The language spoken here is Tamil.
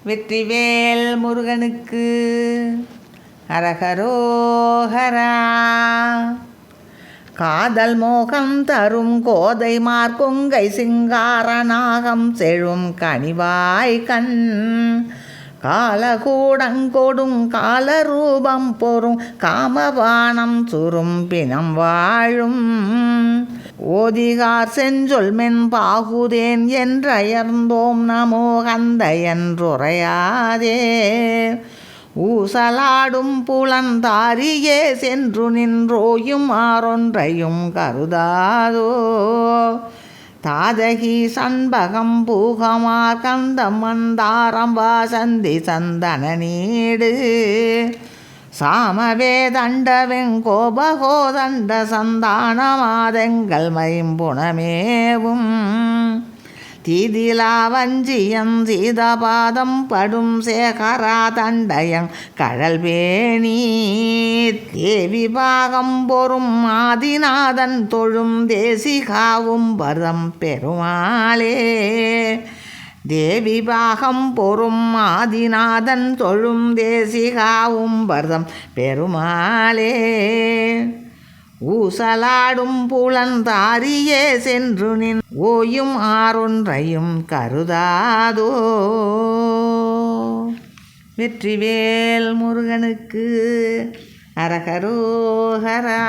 வெற்றிவேல் முருகனுக்கு அரகரோஹரா. காதல் மோகம் தரும் கோதை மார்கொங்கை சிங்காரநாகம் செழும் கனிவாய் கண் காலகூடங்கொடும் காலரூபம் பொறும் காமபானம் சுரும் பிணம் வாழும் ஓதிகார் செஞ்சொல் மென் பாகுதேன் என்றயர்ந்தோம் நமோ கந்த என்றுரையாதே ஊசலாடும் புலந்தாரியே சென்று நின்றோயும் ஆறொன்றையும் கருதாதோ தாதகி சண்பகம் பூகமார் கந்தம் மந்தாரம் வாசந்தி சந்தன நீடு சாமவேதண்ட வெங்கோபகோதண்ட சந்தானமாதெங்கள் மைம்புணமேவும் தீதிலா வஞ்சியம் சீதபாதம் படும் சேகரா தண்டயங் கடல் பேணி தேவி பாகம் பொறும் ஆதிநாதன் தொழும் தேசிகாவும் பரம் பெருமாளே தேவி பாகம் பொறும் ஆதிநாதன் தொழும் தேசிகாவும் பரம் பெருமாளே ஊசலாடும் புலந்தாரியே சென்று நின் ஓயும் ஆறொன்றையும் கருதாதோ. வெற்றிவேல் முருகனுக்கு அரகரோஹரா.